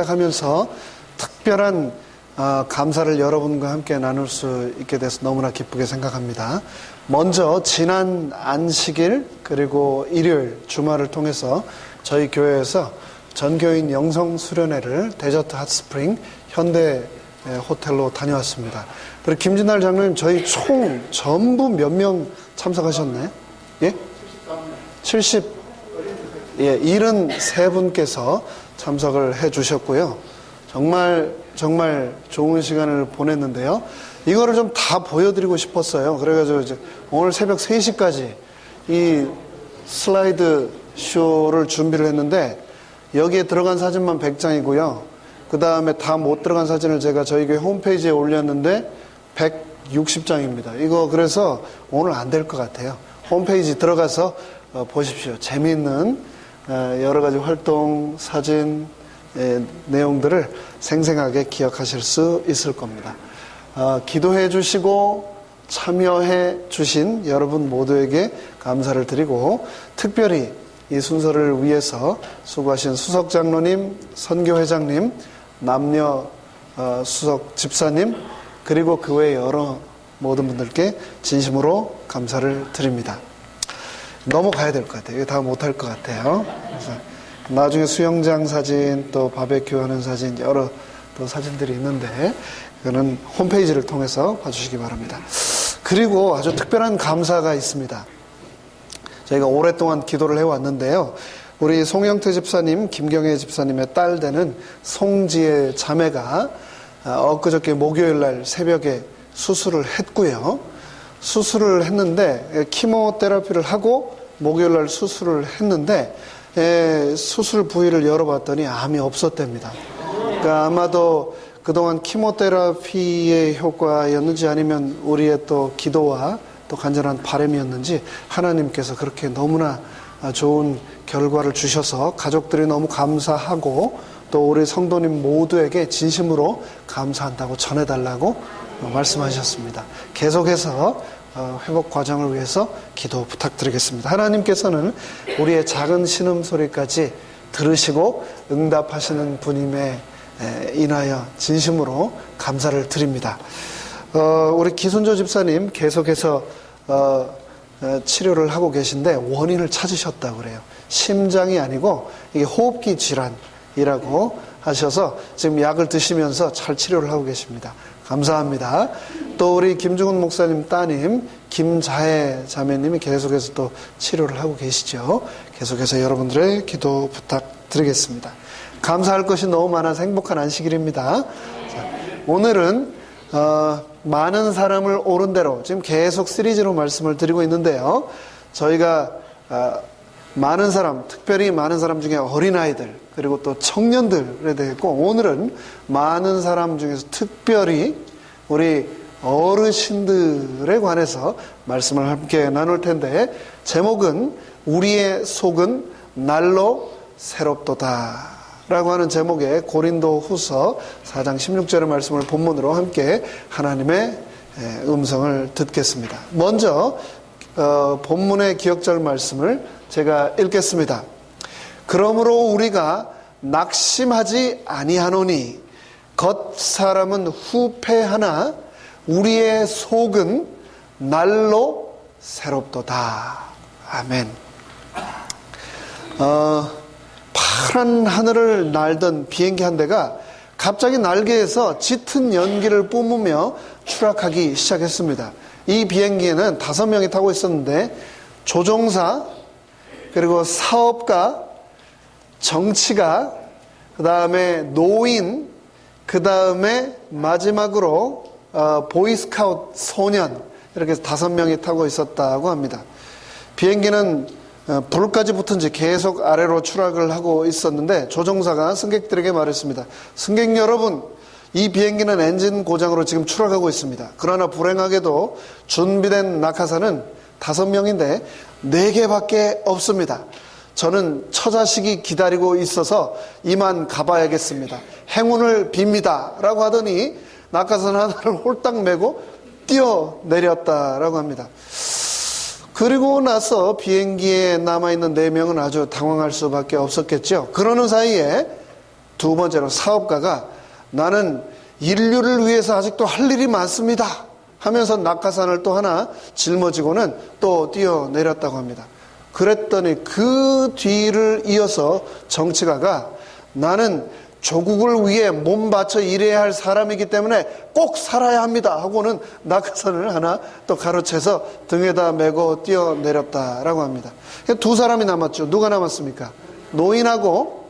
하면서 특별한 감사를 여러분과 함께 나눌 수 있게 돼서 너무나 기쁘게 생각합니다. 먼저 지난 안식일 그리고 일요일 주말을 통해서 저희 교회에서 전교인 영성 수련회를 데저트 핫스프링 현대 호텔로 다녀왔습니다. 그리고 김진날 장로님, 저희 총 전부 몇 명 참석하셨나요? 예? 73분께서 참석을 해 주셨고요. 정말 좋은 시간을 보냈는데요. 이거를 좀 다 보여드리고 싶었어요. 그래가지고 이제 오늘 새벽 3시까지 이 슬라이드 쇼를 준비를 했는데, 여기에 들어간 사진만 100장이고요. 그 다음에 다 못 들어간 사진을 제가 저희 교회 홈페이지에 올렸는데 160장입니다. 이거 그래서 오늘 안 될 것 같아요. 홈페이지 들어가서 보십시오. 재미있는 여러 가지 활동, 사진, 내용들을 생생하게 기억하실 수 있을 겁니다. 기도해 주시고 참여해 주신 여러분 모두에게 감사를 드리고, 특별히 이 순서를 위해서 수고하신 수석 장로님, 선교회장님, 남녀 수석 집사님, 그리고 그 외 여러 모든 분들께 진심으로 감사를 드립니다. 넘어가야 될 것 같아요. 이거 다 못할 것 같아요. 그래서 나중에 수영장 사진, 또 바베큐 하는 사진, 여러 또 사진들이 있는데, 그거는 홈페이지를 통해서 봐주시기 바랍니다. 그리고 아주 특별한 감사가 있습니다. 저희가 오랫동안 기도를 해왔는데요. 우리 송영태 집사님, 김경애 집사님의 딸 되는 송지혜 자매가 엊그저께 목요일 날 새벽에 수술을 했고요. 수술을 했는데, 키모테라피를 하고 목요일 날 수술을 했는데, 수술 부위를 열어봤더니 암이 없었답니다. 그러니까 아마도 그동안 키모테라피의 효과였는지 아니면 우리의 또 기도와 또 간절한 바람이었는지 하나님께서 그렇게 너무나 좋은 결과를 주셔서 가족들이 너무 감사하고, 또 우리 성도님 모두에게 진심으로 감사한다고 전해달라고 말씀하셨습니다. 계속해서 회복 과정을 위해서 기도 부탁드리겠습니다. 하나님께서는 우리의 작은 신음소리까지 들으시고 응답하시는 분임에 인하여 진심으로 감사를 드립니다. 우리 기순조 집사님 계속해서 치료를 하고 계신데 원인을 찾으셨다고 그래요. 심장이 아니고 이게 호흡기 질환이라고 하셔서 지금 약을 드시면서 잘 치료를 하고 계십니다. 감사합니다. 또 우리 김중훈 목사님 따님 김자혜 자매님이 계속해서 또 치료를 하고 계시죠. 계속해서 여러분들의 기도 부탁드리겠습니다. 감사할 것이 너무 많아서 행복한 안식일입니다. 자, 오늘은 많은 사람을 옳은 대로, 지금 계속 시리즈로 말씀을 드리고 있는데요. 저희가 많은 사람, 특별히 많은 사람 중에 어린아이들, 그리고 또 청년들에 대했고, 오늘은 많은 사람 중에서 특별히 우리 어르신들에 관해서 말씀을 함께 나눌 텐데, 제목은 우리의 속은 날로 새롭도다 라고 하는 제목의 고린도 후서 4장 16절의 말씀을 본문으로 함께 하나님의 음성을 듣겠습니다. 먼저 본문의 기억절 말씀을 제가 읽겠습니다. 그러므로 우리가 낙심하지 아니하노니 겉사람은 후패하나 우리의 속은 날로 새롭도다. 아멘. 파란 하늘을 날던 비행기 한 대가 갑자기 날개에서 짙은 연기를 뿜으며 추락하기 시작했습니다. 이 비행기에는 5명이 타고 있었는데, 조종사, 그리고 사업가, 정치가, 그 다음에 노인, 그 다음에 마지막으로 보이스카우트 소년, 이렇게 해서 5명이 타고 있었다고 합니다. 비행기는 불까지 붙은 지 계속 아래로 추락을 하고 있었는데, 조종사가 승객들에게 말했습니다. 승객 여러분, 이 비행기는 엔진 고장으로 지금 추락하고 있습니다. 그러나 불행하게도 준비된 낙하산은 5명인데 4개밖에 없습니다. 저는 처자식이 기다리고 있어서 이만 가봐야겠습니다. 행운을 빕니다 라고 하더니 낙하산 하나를 홀딱 메고 뛰어내렸다라고 합니다. 그리고 나서 비행기에 남아있는 4명은 아주 당황할 수밖에 없었겠죠. 그러는 사이에 두 번째로 사업가가 나는 인류를 위해서 아직도 할 일이 많습니다 하면서 낙하산을 또 하나 짊어지고는 또 뛰어내렸다고 합니다. 그랬더니 그 뒤를 이어서 정치가가 나는 조국을 위해 몸 바쳐 일해야 할 사람이기 때문에 꼭 살아야 합니다 하고는 낙하산을 하나 또 가로채서 등에다 메고 뛰어내렸다라고 합니다. 두 사람이 남았죠. 누가 남았습니까? 노인하고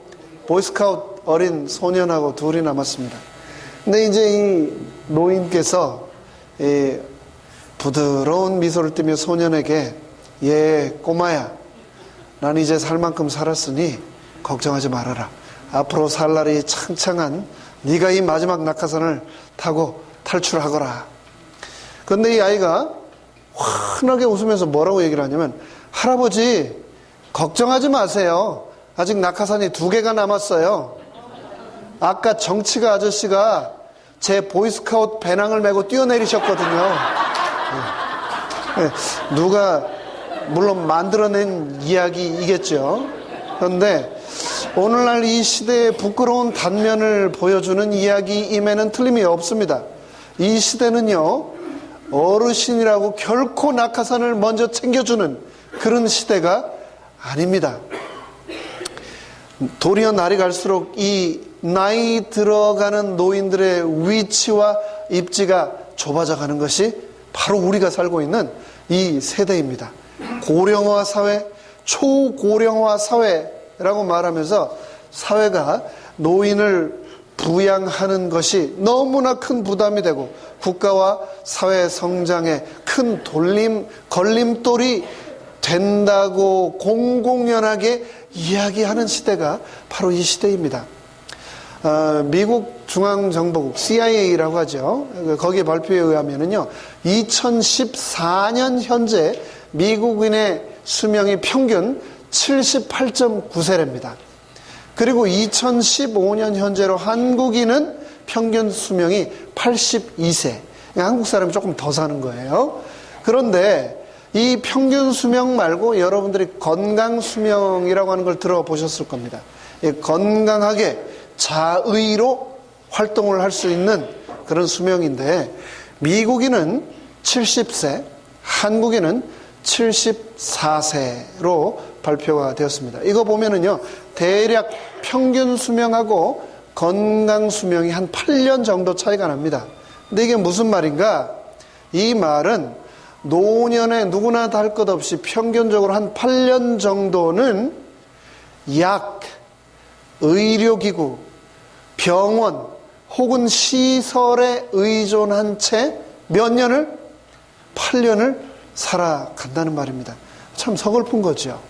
보이스카우트 어린 소년하고 둘이 남았습니다. 근데 이제 이 노인께서 이 부드러운 미소를 띠며 소년에게 꼬마야, 난 이제 살 만큼 살았으니 걱정하지 말아라. 앞으로 살 날이 창창한 네가 이 마지막 낙하산을 타고 탈출하거라. 그런데 이 아이가 환하게 웃으면서 뭐라고 얘기를 하냐면, 할아버지 걱정하지 마세요. 아직 낙하산이 2개가 남았어요. 아까 정치가 아저씨가 제 보이스카우트 배낭을 메고 뛰어내리셨거든요. 누가 물론 만들어낸 이야기이겠죠. 그런데 오늘날 이 시대의 부끄러운 단면을 보여주는 이야기임에는 틀림이 없습니다. 이 시대는요, 어르신이라고 결코 낙하산을 먼저 챙겨주는 그런 시대가 아닙니다. 도리어 날이 갈수록 이 나이 들어가는 노인들의 위치와 입지가 좁아져 가는 것이 바로 우리가 살고 있는 이 세대입니다. 고령화 사회, 초고령화 사회라고 말하면서 사회가 노인을 부양하는 것이 너무나 큰 부담이 되고 국가와 사회 성장에 큰 걸림돌이 된다고 공공연하게 이야기하는 시대가 바로 이 시대입니다. 미국 중앙정보국 CIA라고 하죠. 거기에 발표에 의하면은요, 2014년 현재 미국인의 수명이 평균 78.9세랍니다. 그리고 2015년 현재로 한국인은 평균 수명이 82세. 한국 사람이 조금 더 사는 거예요. 그런데 이 평균 수명 말고 여러분들이 건강 수명이라고 하는 걸 들어보셨을 겁니다. 건강하게 자의로 활동을 할 수 있는 그런 수명인데, 미국인은 70세, 한국인은 74세로 발표가 되었습니다. 이거 보면은요, 대략 평균 수명하고 건강 수명이 한 8년 정도 차이가 납니다. 근데 이게 무슨 말인가? 이 말은 노년에 누구나 다 할 것 없이 평균적으로 한 8년 정도는 약, 의료기구, 병원 혹은 시설에 의존한 채 몇 년을? 8년을 살아간다는 말입니다. 참 서글픈 거죠.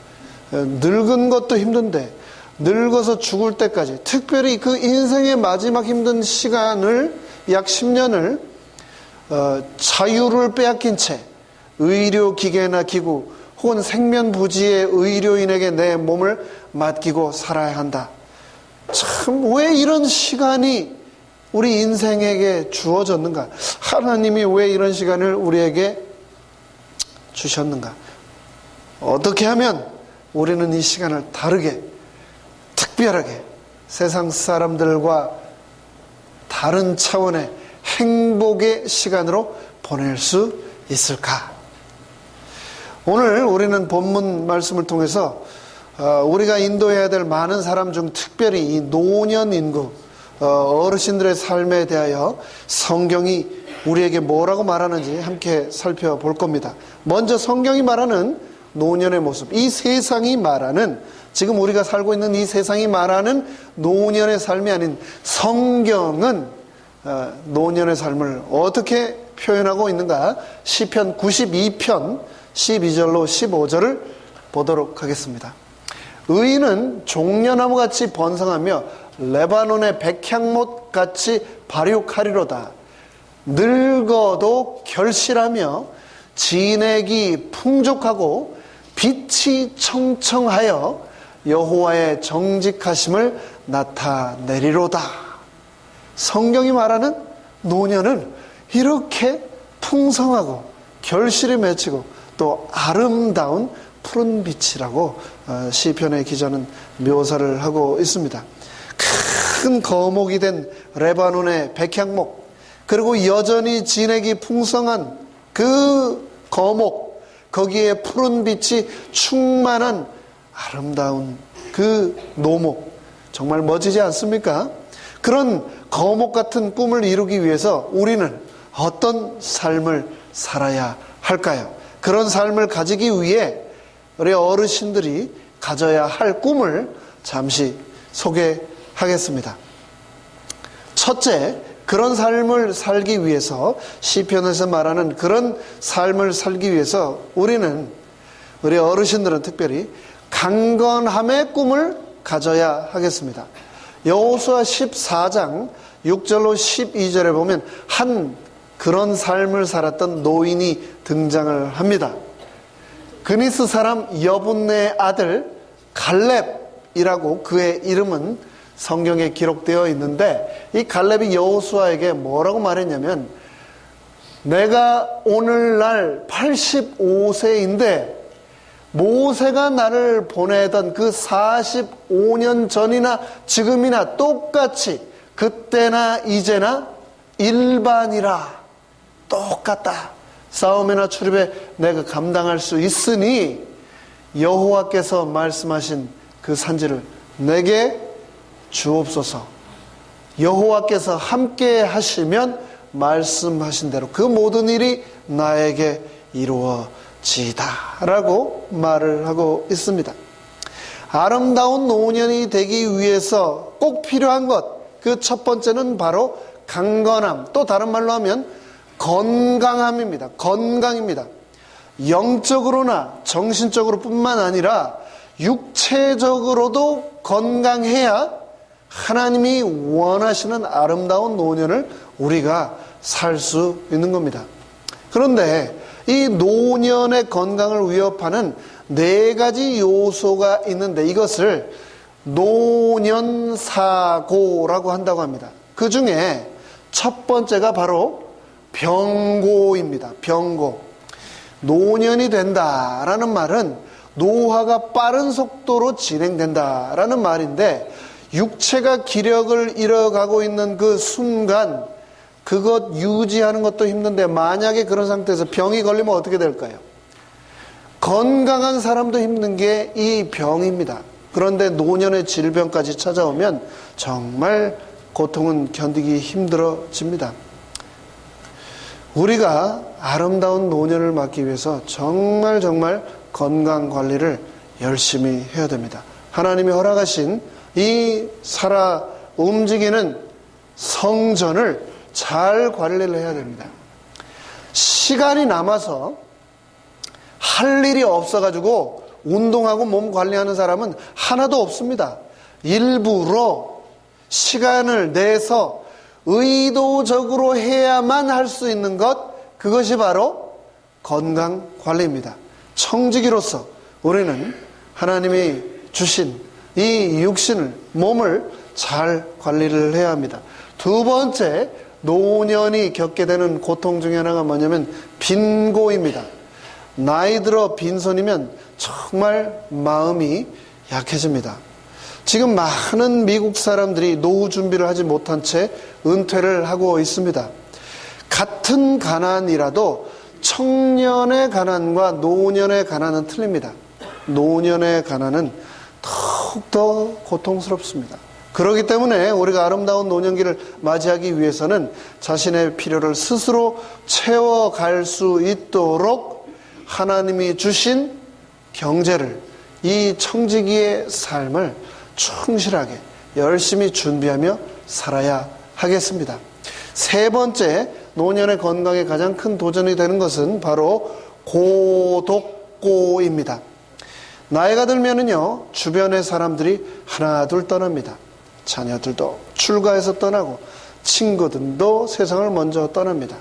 늙은 것도 힘든데 늙어서 죽을 때까지, 특별히 그 인생의 마지막 힘든 시간을 약 10년을 자유를 빼앗긴 채 의료기계나 기구 혹은 생면부지의 의료인에게 내 몸을 맡기고 살아야 한다. 참, 왜 이런 시간이 우리 인생에게 주어졌는가? 하나님이 왜 이런 시간을 우리에게 주셨는가? 어떻게 하면 우리는 이 시간을 다르게, 특별하게 세상 사람들과 다른 차원의 행복의 시간으로 보낼 수 있을까? 오늘 우리는 본문 말씀을 통해서 우리가 인도해야 될 많은 사람 중 특별히 이 노년 인구, 어르신들의 삶에 대하여 성경이 우리에게 뭐라고 말하는지 함께 살펴볼 겁니다. 먼저 성경이 말하는 노년의 모습, 이 세상이 말하는, 지금 우리가 살고 있는 이 세상이 말하는 노년의 삶이 아닌 성경은 노년의 삶을 어떻게 표현하고 있는가? 시편 92편 12절로 15절을 보도록 하겠습니다. 의인은 종려나무같이 번성하며 레바논의 백향못같이 발육하리로다. 늙어도 결실하며 진액이 풍족하고 빛이 청청하여 여호와의 정직하심을 나타내리로다. 성경이 말하는 노년은 이렇게 풍성하고 결실이 맺히고 또 아름다운 푸른 빛이라고 시편의 기자는 묘사를 하고 있습니다. 큰 거목이 된 레바논의 백향목, 그리고 여전히 진액이 풍성한 그 거목, 거기에 푸른 빛이 충만한 아름다운 그 노목, 정말 멋지지 않습니까? 그런 거목 같은 꿈을 이루기 위해서 우리는 어떤 삶을 살아야 할까요? 그런 삶을 가지기 위해 우리 어르신들이 가져야 할 꿈을 잠시 소개하겠습니다. 첫째, 그런 삶을 살기 위해서, 시편에서 말하는 그런 삶을 살기 위해서 우리 어르신들은 특별히 강건함의 꿈을 가져야 하겠습니다. 여호수아 14장 6절로 12절에 보면 한 그런 삶을 살았던 노인이 등장을 합니다. 그니스 사람 여분네의 아들 갈렙이라고 그의 이름은 성경에 기록되어 있는데, 이 갈렙이 여호수아에게 뭐라고 말했냐면, 내가 오늘날 85세인데 모세가 나를 보내던 그 45년 전이나 지금이나 똑같이 그때나 이제나 일반이라, 똑같다. 싸움이나 출입에 내가 감당할 수 있으니 여호와께서 말씀하신 그 산지를 내게 주옵소서. 여호와께서 함께 하시면 말씀하신 대로 그 모든 일이 나에게 이루어지다 라고 말을 하고 있습니다. 아름다운 노년이 되기 위해서 꼭 필요한 것, 그 첫 번째는 바로 강건함, 또 다른 말로 하면 건강함입니다. 건강입니다. 영적으로나 정신적으로 뿐만 아니라 육체적으로도 건강해야 하나님이 원하시는 아름다운 노년을 우리가 살 수 있는 겁니다. 그런데 이 노년의 건강을 위협하는 4가지 요소가 있는데, 이것을 노년사고라고 한다고 합니다. 그 중에 첫 번째가 바로 병고입니다. 병고. 노년이 된다라는 말은 노화가 빠른 속도로 진행된다라는 말인데, 육체가 기력을 잃어가고 있는 그 순간 그것 유지하는 것도 힘든데, 만약에 그런 상태에서 병이 걸리면 어떻게 될까요? 건강한 사람도 힘든 게 이 병입니다. 그런데 노년의 질병까지 찾아오면 정말 고통은 견디기 힘들어집니다. 우리가 아름다운 노년을 맞기 위해서 정말 건강 관리를 열심히 해야 됩니다. 하나님이 허락하신 이 살아 움직이는 성전을 잘 관리를 해야 됩니다. 시간이 남아서 할 일이 없어가지고 운동하고 몸 관리하는 사람은 하나도 없습니다. 일부러 시간을 내서 의도적으로 해야만 할 수 있는 것, 그것이 바로 건강 관리입니다. 청지기로서 우리는 하나님이 주신 이 육신을, 몸을 잘 관리를 해야 합니다. 두 번째, 노년이 겪게 되는 고통 중에 하나가 뭐냐면 빈고입니다. 나이 들어 빈손이면 정말 마음이 약해집니다. 지금 많은 미국 사람들이 노후 준비를 하지 못한 채 은퇴를 하고 있습니다. 같은 가난이라도 청년의 가난과 노년의 가난은 틀립니다. 노년의 가난은 더욱더 고통스럽습니다. 그렇기 때문에 우리가 아름다운 노년기를 맞이하기 위해서는 자신의 필요를 스스로 채워갈 수 있도록 하나님이 주신 경제를, 이 청지기의 삶을 충실하게 열심히 준비하며 살아야 하겠습니다. 세 번째, 노년의 건강에 가장 큰 도전이 되는 것은 바로 고독고입니다. 나이가 들면은요, 주변의 사람들이 하나둘 떠납니다. 자녀들도 출가해서 떠나고 친구들도 세상을 먼저 떠납니다.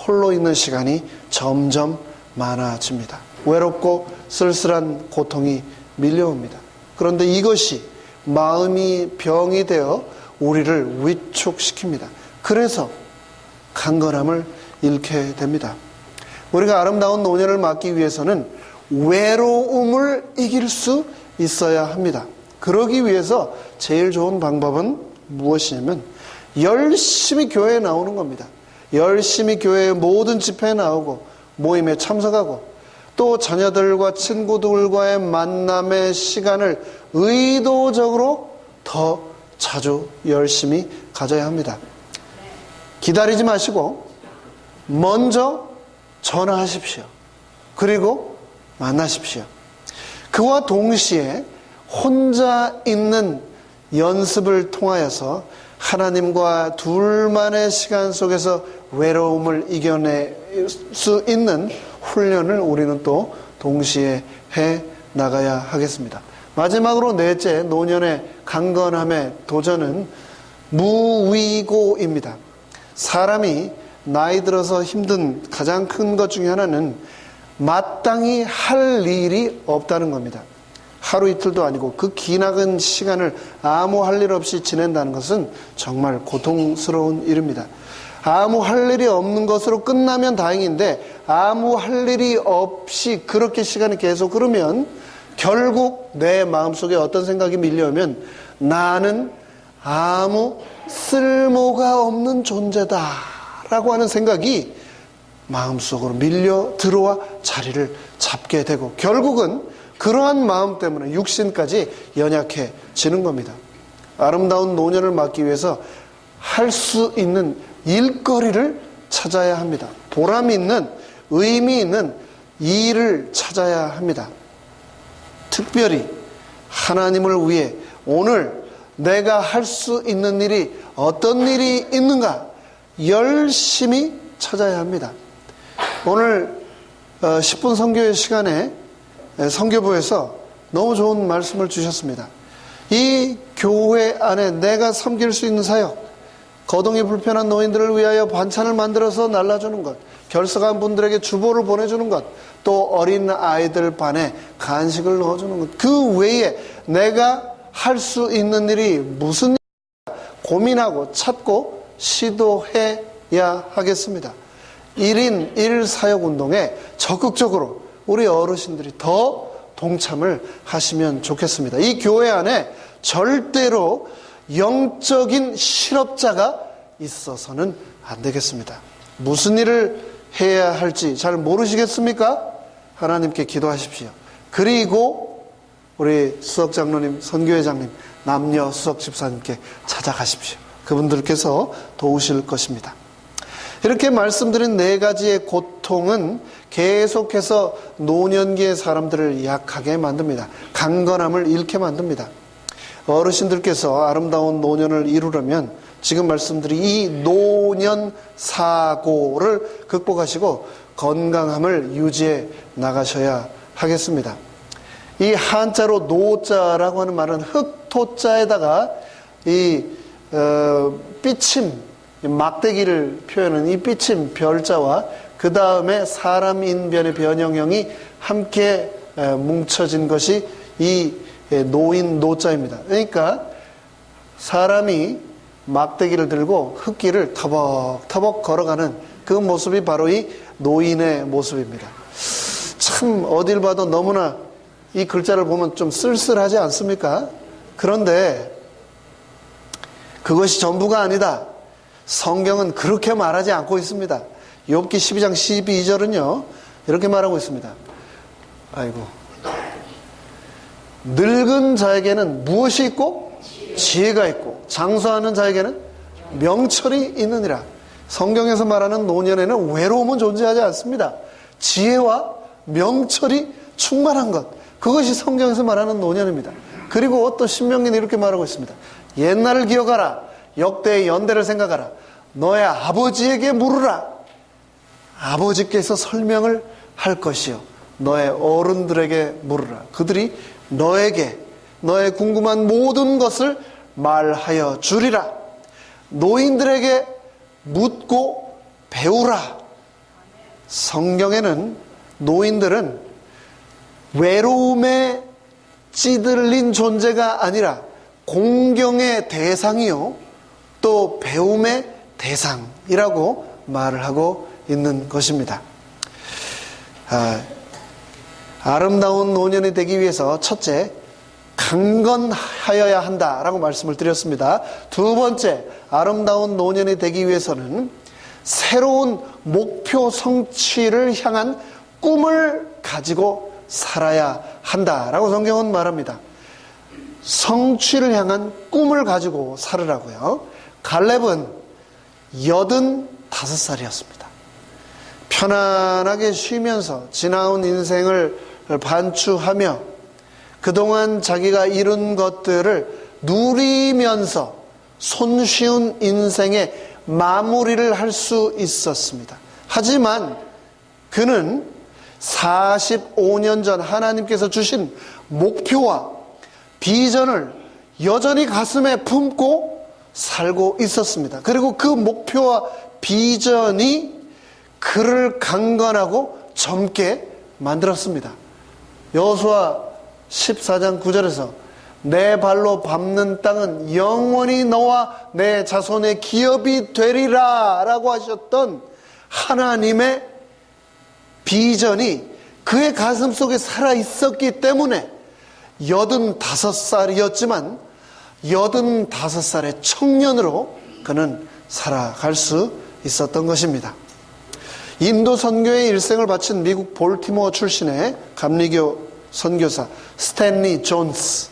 홀로 있는 시간이 점점 많아집니다. 외롭고 쓸쓸한 고통이 밀려옵니다. 그런데 이것이 마음이 병이 되어 우리를 위축시킵니다. 그래서 강건함을 잃게 됩니다. 우리가 아름다운 노년을 맞기 위해서는 외로움을 이길 수 있어야 합니다. 그러기 위해서 제일 좋은 방법은 무엇이냐면 열심히 교회에 나오는 겁니다. 열심히 교회의 모든 집회에 나오고 모임에 참석하고 또 자녀들과 친구들과의 만남의 시간을 의도적으로 더 자주 열심히 가져야 합니다. 기다리지 마시고 먼저 전화하십시오. 그리고 만나십시오. 그와 동시에 혼자 있는 연습을 통하여서 하나님과 둘만의 시간 속에서 외로움을 이겨낼 수 있는 훈련을 우리는 또 동시에 해 나가야 하겠습니다. 마지막으로 넷째, 노년의 강건함의 도전은 무위고입니다. 사람이 나이 들어서 힘든 가장 큰 것 중에 하나는 마땅히 할 일이 없다는 겁니다. 하루 이틀도 아니고 그 기나긴 시간을 아무 할 일 없이 지낸다는 것은 정말 고통스러운 일입니다. 아무 할 일이 없는 것으로 끝나면 다행인데 아무 할 일이 없이 그렇게 시간이 계속 흐르면 결국 내 마음속에 어떤 생각이 밀려오면 나는 아무 쓸모가 없는 존재다 라고 하는 생각이 마음속으로 밀려 들어와 자리를 잡게 되고 결국은 그러한 마음 때문에 육신까지 연약해지는 겁니다. 아름다운 노년을 맞기 위해서 할 수 있는 일거리를 찾아야 합니다. 보람 있는 의미 있는 일을 찾아야 합니다. 특별히 하나님을 위해 오늘 내가 할 수 있는 일이 어떤 일이 있는가 열심히 찾아야 합니다. 오늘 10분 선교의 시간에 선교부에서 너무 좋은 말씀을 주셨습니다. 이 교회 안에 내가 섬길 수 있는 사역, 거동이 불편한 노인들을 위하여 반찬을 만들어서 날라주는 것, 결석한 분들에게 주보를 보내주는 것, 또 어린 아이들 반에 간식을 넣어주는 것, 그 외에 내가 할 수 있는 일이 무슨 일인가 고민하고 찾고 시도해야 하겠습니다. 1인 1사역운동에 적극적으로 우리 어르신들이 더 동참을 하시면 좋겠습니다. 이 교회 안에 절대로 영적인 실업자가 있어서는 안 되겠습니다. 무슨 일을 해야 할지 잘 모르시겠습니까? 하나님께 기도하십시오. 그리고 우리 수석장로님, 선교회장님, 남녀 수석 집사님께 찾아가십시오. 그분들께서 도우실 것입니다. 이렇게 말씀드린 네 가지의 고통은 계속해서 노년기의 사람들을 약하게 만듭니다. 강건함을 잃게 만듭니다. 어르신들께서 아름다운 노년을 이루려면 지금 말씀드린 이 노년 사고를 극복하시고 건강함을 유지해 나가셔야 하겠습니다. 이 한자로 노자라고 하는 말은 흑토자에다가 이 삐침, 막대기를 표현하는 이 삐침 별자와 그 다음에 사람 인변의 변형형이 함께 뭉쳐진 것이 이 노인 노자입니다. 그러니까 사람이 막대기를 들고 흙길을 터벅터벅 걸어가는 그 모습이 바로 이 노인의 모습입니다. 참 어딜 봐도 너무나 이 글자를 보면 좀 쓸쓸하지 않습니까? 그런데 그것이 전부가 아니다. 성경은 그렇게 말하지 않고 있습니다. 욥기 12장 12절은요 이렇게 말하고 있습니다. 아이고, 늙은 자에게는 무엇이 있고 지혜가 있고 장수하는 자에게는 명철이 있느니라. 성경에서 말하는 노년에는 외로움은 존재하지 않습니다. 지혜와 명철이 충만한 것, 그것이 성경에서 말하는 노년입니다. 그리고 또 신명기는 이렇게 말하고 있습니다. 옛날을 기억하라. 역대의 연대를 생각하라. 너의 아버지에게 물으라. 아버지께서 설명을 할 것이요 너의 어른들에게 물으라. 그들이 너에게 너의 궁금한 모든 것을 말하여 주리라. 노인들에게 묻고 배우라. 성경에는 노인들은 외로움에 찌들린 존재가 아니라 공경의 대상이요 또 배움의 대상이라고 말을 하고 있는 것입니다. 아름다운 노년이 되기 위해서 첫째, 강건하여야 한다라고 말씀을 드렸습니다. 두 번째, 아름다운 노년이 되기 위해서는 새로운 목표 성취를 향한 꿈을 가지고 살아야 한다라고 성경은 말합니다. 성취를 향한 꿈을 가지고 살으라고요. 갈렙은 85살이었습니다. 편안하게 쉬면서 지나온 인생을 반추하며 그동안 자기가 이룬 것들을 누리면서 손쉬운 인생의 마무리를 할 수 있었습니다. 하지만 그는 45년 전 하나님께서 주신 목표와 비전을 여전히 가슴에 품고 살고 있었습니다. 그리고 그 목표와 비전이 그를 강건하고 젊게 만들었습니다. 여호수아 14장 9절에서 내 발로 밟는 땅은 영원히 너와 내 자손의 기업이 되리라 라고 하셨던 하나님의 비전이 그의 가슴 속에 살아 있었기 때문에 85살이었지만 85살의 청년으로 그는 살아갈 수 있었던 것입니다. 인도 선교의 일생을 바친 미국 볼티모어 출신의 감리교 선교사 스탠리 존스,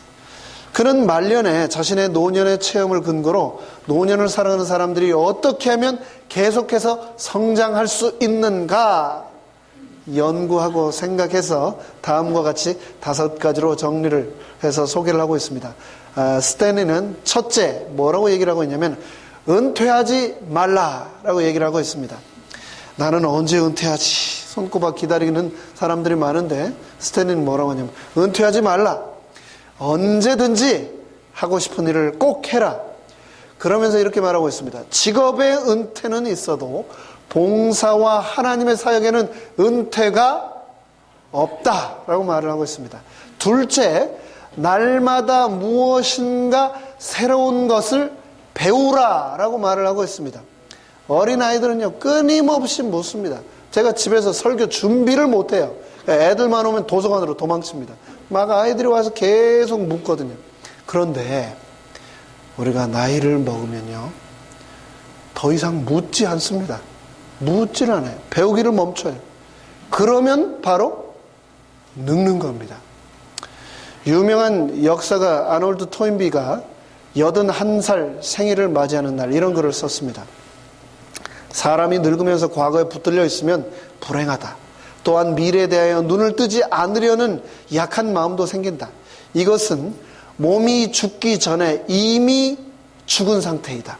그는 말년에 자신의 노년의 체험을 근거로 노년을 살아가는 사람들이 어떻게 하면 계속해서 성장할 수 있는가 연구하고 생각해서 다음과 같이 5가지로 정리를 해서 소개를 하고 있습니다. 스탠리는 첫째 뭐라고 얘기를 하고 있냐면 은퇴하지 말라라고 얘기를 하고 있습니다. 나는 언제 은퇴하지? 손꼽아 기다리는 사람들이 많은데 스탠리는 뭐라고 하냐면 은퇴하지 말라. 언제든지 하고 싶은 일을 꼭 해라. 그러면서 이렇게 말하고 있습니다. 직업의 은퇴는 있어도 봉사와 하나님의 사역에는 은퇴가 없다라고 말을 하고 있습니다. 둘째, 날마다 무엇인가 새로운 것을 배우라라고 말을 하고 있습니다. 어린아이들은요 끊임없이 묻습니다. 제가 집에서 설교 준비를 못해요. 애들만 오면 도서관으로 도망칩니다. 막 아이들이 와서 계속 묻거든요. 그런데 우리가 나이를 먹으면요 더 이상 묻지 않습니다. 묻질 않아요. 배우기를 멈춰요. 그러면 바로 늙는 겁니다. 유명한 역사가 아놀드 토인비가 81살 생일을 맞이하는 날 이런 글을 썼습니다. 사람이 늙으면서 과거에 붙들려 있으면 불행하다. 또한 미래에 대하여 눈을 뜨지 않으려는 약한 마음도 생긴다. 이것은 몸이 죽기 전에 이미 죽은 상태이다.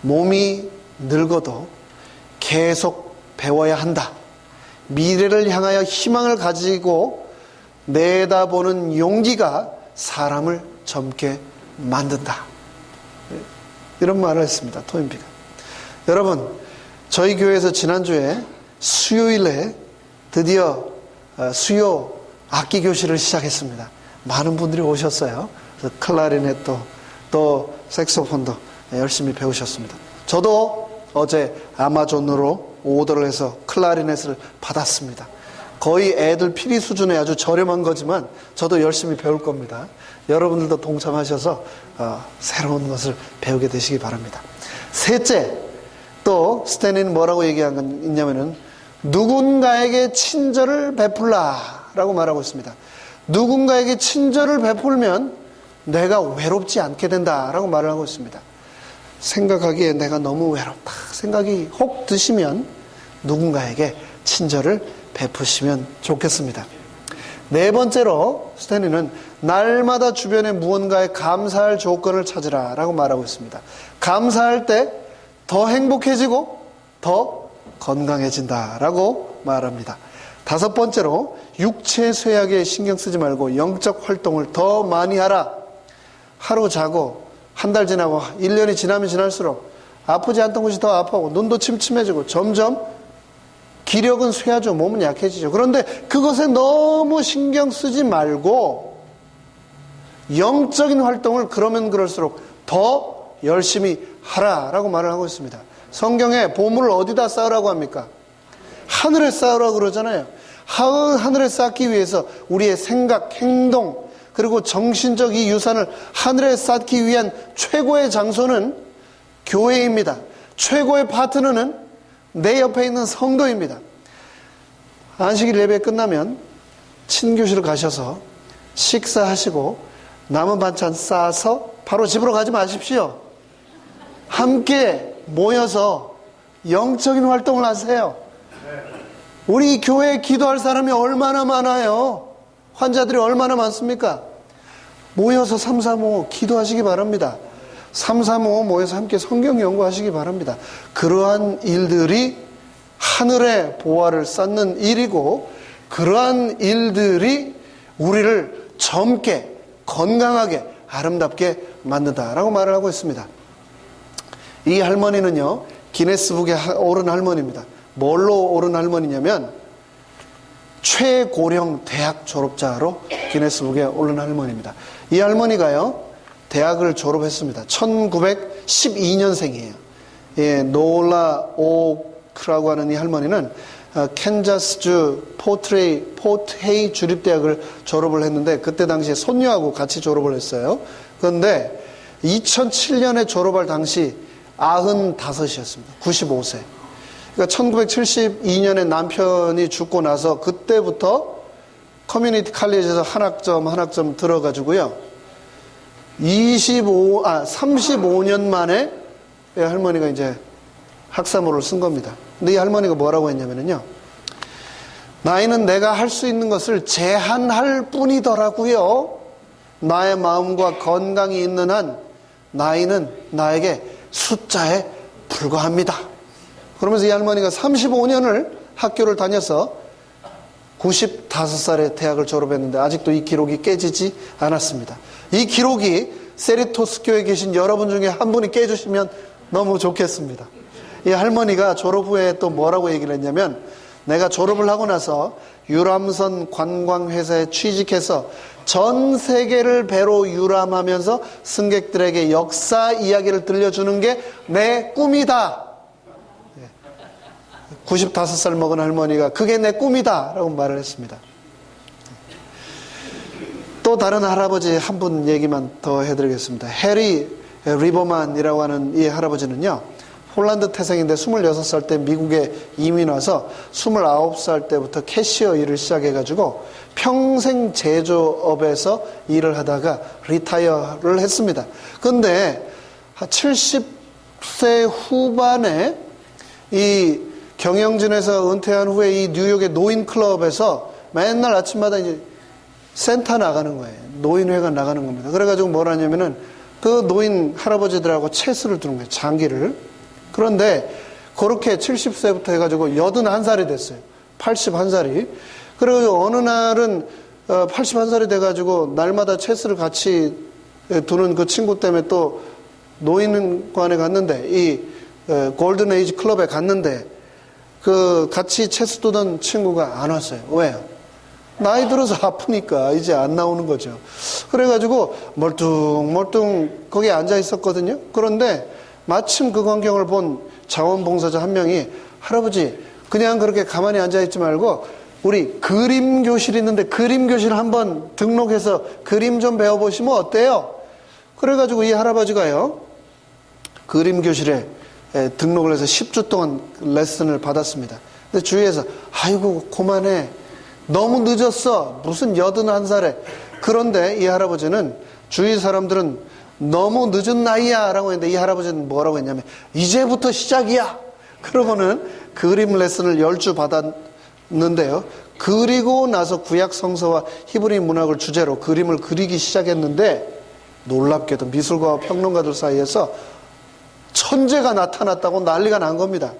몸이 늙어도 계속 배워야 한다. 미래를 향하여 희망을 가지고 내다보는 용기가 사람을 젊게 만든다. 이런 말을 했습니다. 토인비가. 여러분, 저희 교회에서 지난주에 수요일에 드디어 수요 악기 교실을 시작했습니다. 많은 분들이 오셨어요. 그래서 클라리넷도 또 색소폰도 열심히 배우셨습니다. 저도 어제 아마존으로 오더를 해서 클라리넷을 받았습니다. 거의 애들 피리 수준의 아주 저렴한 거지만 저도 열심히 배울 겁니다. 여러분들도 동참하셔서 새로운 것을 배우게 되시기 바랍니다. 셋째, 또 스탠리는 뭐라고 얘기한 건 있냐면은 누군가에게 친절을 베풀라라고 말하고 있습니다. 누군가에게 친절을 베풀면 내가 외롭지 않게 된다라고 말을 하고 있습니다. 생각하기에 내가 너무 외롭다 생각이 혹 드시면 누군가에게 친절을 베푸시면 좋겠습니다. 네 번째로 스탠리는 날마다 주변에 무언가에 감사할 조건을 찾으라라고 말하고 있습니다. 감사할 때 더 행복해지고 더 건강해진다라고 말합니다. 다섯 번째로 육체 쇠약에 신경 쓰지 말고 영적 활동을 더 많이 하라. 하루 자고 한 달 지나고 1년이 지나면 지날수록 아프지 않던 곳이 더 아파하고 눈도 침침해지고 점점 기력은 쇠하죠. 몸은 약해지죠. 그런데 그것에 너무 신경 쓰지 말고 영적인 활동을 그러면 그럴수록 더 열심히 하라라고 말을 하고 있습니다. 성경에 보물을 어디다 쌓으라고 합니까? 하늘에 쌓으라고 그러잖아요. 하늘에 쌓기 위해서 우리의 생각, 행동, 그리고 정신적 이 유산을 하늘에 쌓기 위한 최고의 장소는 교회입니다. 최고의 파트너는 내 옆에 있는 성도입니다. 안식일 예배 끝나면 친교실을 가셔서 식사하시고 남은 반찬 싸서 바로 집으로 가지 마십시오. 함께 모여서 영적인 활동을 하세요. 우리 교회에 기도할 사람이 얼마나 많아요. 환자들이 얼마나 많습니까? 모여서 삼삼오오 기도하시기 바랍니다. 삼삼오오 모여서 함께 성경 연구하시기 바랍니다. 그러한 일들이 하늘의 보화를 쌓는 일이고, 그러한 일들이 우리를 젊게 건강하게 아름답게 만든다라고 말을 하고 있습니다. 이 할머니는요, 기네스북에 오른 할머니입니다. 뭘로 오른 할머니냐면 최고령 대학 졸업자로 기네스북에 오른 할머니입니다. 이 할머니가요, 대학을 졸업했습니다. 1912년생이에요. 예, 노라 오크라고 하는 이 할머니는 캔자스주 포트헤이 주립대학을 졸업을 했는데, 그때 당시에 손녀하고 같이 졸업을 했어요. 그런데 2007년에 졸업할 당시 95이었습니다. 95세. 그러니까 1972년에 남편이 죽고 나서 그때부터 커뮤니티 칼리지에서 한 학점 들어가지고요. 35년 만에 할머니가 이제 학사모를 쓴 겁니다. 근데 이 할머니가 뭐라고 했냐면요, 나이는 내가 할 수 있는 것을 제한할 뿐이더라고요. 나의 마음과 건강이 있는 한 나이는 나에게 숫자에 불과합니다. 그러면서 이 할머니가 35년을 학교를 다녀서 95살에 대학을 졸업했는데 아직도 이 기록이 깨지지 않았습니다. 이 기록이 세리토스 교회에 계신 여러분 중에 한 분이 깨주시면 너무 좋겠습니다. 이 할머니가 졸업 후에 또 뭐라고 얘기를 했냐면, 내가 졸업을 하고 나서 유람선 관광회사에 취직해서 전 세계를 배로 유람하면서 승객들에게 역사 이야기를 들려주는 게 내 꿈이다. 95살 먹은 할머니가 그게 내 꿈이다 라고 말을 했습니다. 또 다른 할아버지 한 분 얘기만 더 해드리겠습니다. 해리 리버만이라고 하는 이 할아버지는요, 홀란드 태생인데 26살 때 미국에 이민 와서 29살 때부터 캐시어 일을 시작해가지고 평생 제조업에서 일을 하다가 리타이어를 했습니다. 그런데 70세 후반에 이 경영진에서 은퇴한 후에 이 뉴욕의 노인클럽에서 맨날 아침마다 이제 센터 나가는 거예요. 노인회가 나가는 겁니다. 그래가지고 뭘 하냐면은 그 노인 할아버지들하고 체스를 두는 거예요. 장기를. 그런데 그렇게 70세부터 해가지고 81살이 됐어요. 81살이. 그래가지고 어느 날은 81살이 돼가지고 날마다 체스를 같이 두는 그 친구 때문에 또 노인관에 갔는데, 이 골든 에이지 클럽에 갔는데 그 같이 체스 두던 친구가 안 왔어요. 왜요? 나이 들어서 아프니까 이제 안 나오는 거죠. 그래가지고 멀뚱멀뚱 거기에 앉아 있었거든요. 그런데 마침 그 광경을 본 자원봉사자 한 명이, 할아버지 그냥 그렇게 가만히 앉아있지 말고 우리 그림 교실 있는데 그림 교실 한번 등록해서 그림 좀 배워보시면 어때요? 그래가지고 이 할아버지가요, 그림 교실에 등록을 해서 10주 동안 레슨을 받았습니다. 근데 주위에서 아이고 그만해, 너무 늦었어, 무슨 81살에. 그런데 이 할아버지는, 주위 사람들은 너무 늦은 나이야 라고 했는데 이 할아버지는 뭐라고 했냐면, 이제부터 시작이야. 그러고는 그림 레슨을 10주 받았는데요, 그리고 나서 구약 성서와 히브리 문학을 주제로 그림을 그리기 시작했는데, 놀랍게도 미술가와 평론가들 사이에서 천재가 나타났다고 난리가 난 겁니다.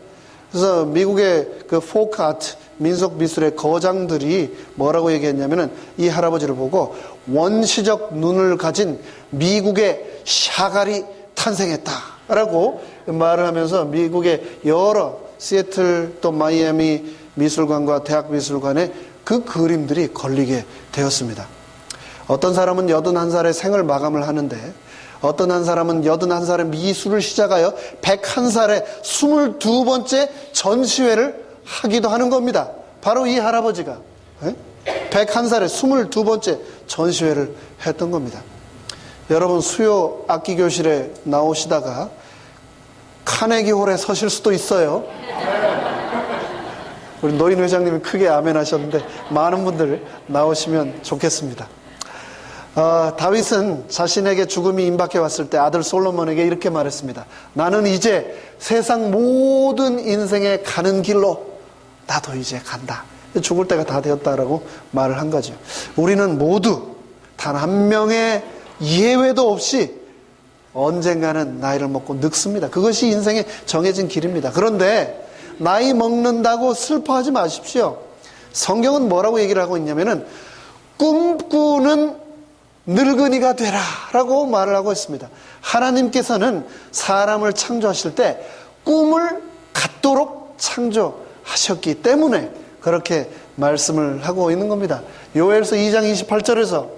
그래서 미국의 그 포크 아트, 민속 미술의 거장들이 뭐라고 얘기했냐면은, 이 할아버지를 보고 원시적 눈을 가진 미국의 샤갈이 탄생했다라고 말을 하면서 미국의 여러 시애틀 또 마이애미 미술관과 대학 미술관에 그 그림들이 걸리게 되었습니다. 어떤 사람은 81살에 생을 마감을 하는데, 어떤 한 사람은 81살에 미술을 시작하여 101살에 22번째 전시회를 하기도 하는 겁니다. 바로 이 할아버지가 101살에 22번째 전시회를 했던 겁니다. 여러분, 수요 악기 교실에 나오시다가 카네기홀에 서실 수도 있어요. 우리 노인 회장님이 크게 아멘 하셨는데 많은 분들 나오시면 좋겠습니다. 다윗은 자신에게 죽음이 임박해 왔을 때 아들 솔로몬에게 이렇게 말했습니다. 나는 이제 세상 모든 인생에 가는 길로 나도 이제 간다. 죽을 때가 다 되었다라고 말을 한 거죠. 우리는 모두 단 한 명의 예외도 없이 언젠가는 나이를 먹고 늙습니다. 그것이 인생의 정해진 길입니다. 그런데 나이 먹는다고 슬퍼하지 마십시오. 성경은 뭐라고 얘기를 하고 있냐면은 꿈꾸는 늙은이가 되라 라고 말을 하고 있습니다. 하나님께서는 사람을 창조하실 때 꿈을 갖도록 창조하셨기 때문에 그렇게 말씀을 하고 있는 겁니다. 요엘서 2장 28절에서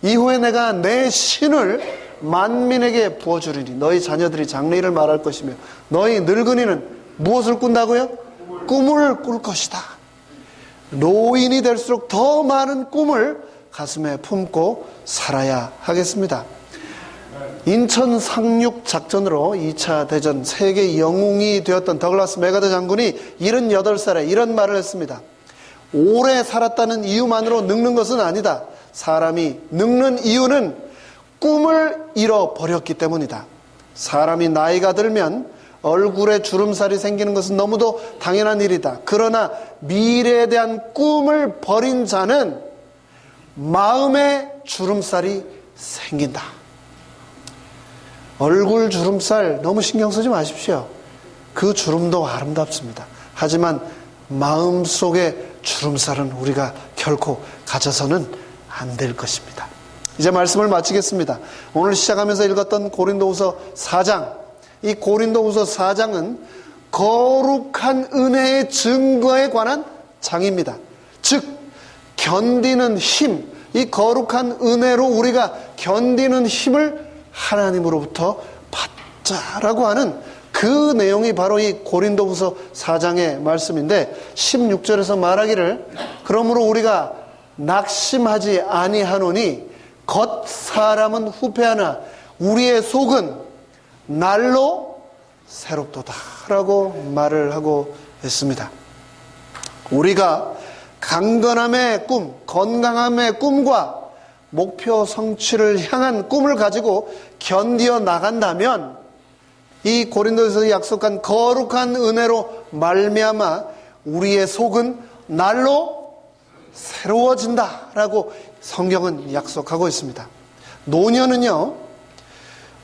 이후에 내가 내 신을 만민에게 부어주리니 너희 자녀들이 장래일을 말할 것이며 너희 늙은이는 무엇을 꾼다고요? 꿈을 꿀 것이다. 노인이 될수록 더 많은 꿈을 가슴에 품고 살아야 하겠습니다. 인천 상륙 작전으로 2차 대전 세계 영웅이 되었던 더글라스 맥아더 장군이 78살에 이런 말을 했습니다. 오래 살았다는 이유만으로 늙는 것은 아니다. 사람이 늙는 이유는 꿈을 잃어버렸기 때문이다. 사람이 나이가 들면 얼굴에 주름살이 생기는 것은 너무도 당연한 일이다. 그러나 미래에 대한 꿈을 버린 자는 마음에 주름살이 생긴다. 얼굴 주름살 너무 신경 쓰지 마십시오. 그 주름도 아름답습니다. 하지만 마음속의 주름살은 우리가 결코 가져서는 안 될 것입니다. 이제 말씀을 마치겠습니다. 오늘 시작하면서 읽었던 고린도후서 4장, 이 고린도후서 4장은 거룩한 은혜의 증거에 관한 장입니다. 즉 견디는 힘, 이 거룩한 은혜로 우리가 견디는 힘을 하나님으로부터 받자라고 하는 그 내용이 바로 이 고린도후서 4장의 말씀인데 16절에서 말하기를 그러므로 우리가 낙심하지 아니하노니 겉 사람은 후패하나 우리의 속은 날로 새롭도다 라고 말을 하고 있습니다. 우리가 강건함의 꿈, 건강함의 꿈과 목표 성취를 향한 꿈을 가지고 견디어 나간다면 이 고린도에서 약속한 거룩한 은혜로 말미암아 우리의 속은 날로 새로워진다라고 성경은 약속하고 있습니다. 노년은요,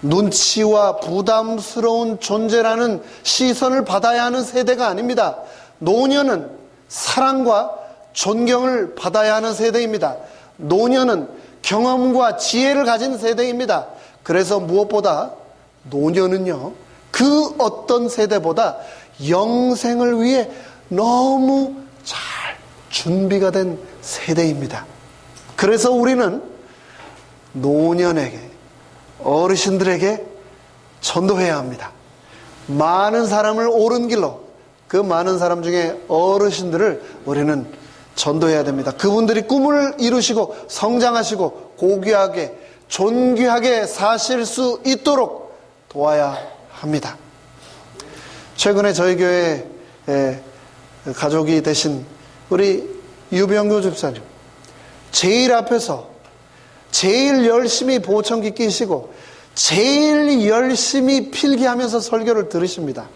눈치와 부담스러운 존재라는 시선을 받아야 하는 세대가 아닙니다. 노년은 사랑과 존경을 받아야 하는 세대입니다. 노년은 경험과 지혜를 가진 세대입니다. 그래서 무엇보다 노년은요, 그 어떤 세대보다 영생을 위해 너무 잘 준비가 된 세대입니다. 그래서 우리는 노년에게, 어르신들에게 전도해야 합니다. 많은 사람을 옳은 길로, 그 많은 사람 중에 어르신들을 우리는 전도해야 됩니다. 그분들이 꿈을 이루시고 성장하시고 고귀하게 존귀하게 사실 수 있도록 도와야 합니다. 최근에 저희 교회에 가족이 되신 우리 유병규 집사님, 제일 앞에서 제일 열심히 보청기 끼시고 제일 열심히 필기하면서 설교를 들으십니다.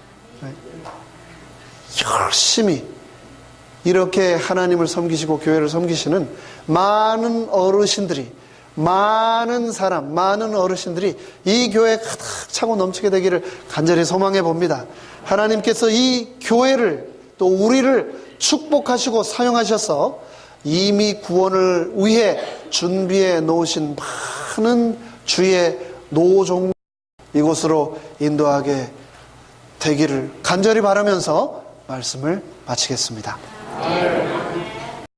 열심히 이렇게 하나님을 섬기시고 교회를 섬기시는 많은 어르신들이, 많은 사람, 많은 어르신들이 이 교회에 가득 차고 넘치게 되기를 간절히 소망해 봅니다. 하나님께서 이 교회를 또 우리를 축복하시고 사용하셔서 이미 구원을 위해 준비해 놓으신 많은 주의 노종 이곳으로 인도하게 되기를 간절히 바라면서 말씀을 마치겠습니다.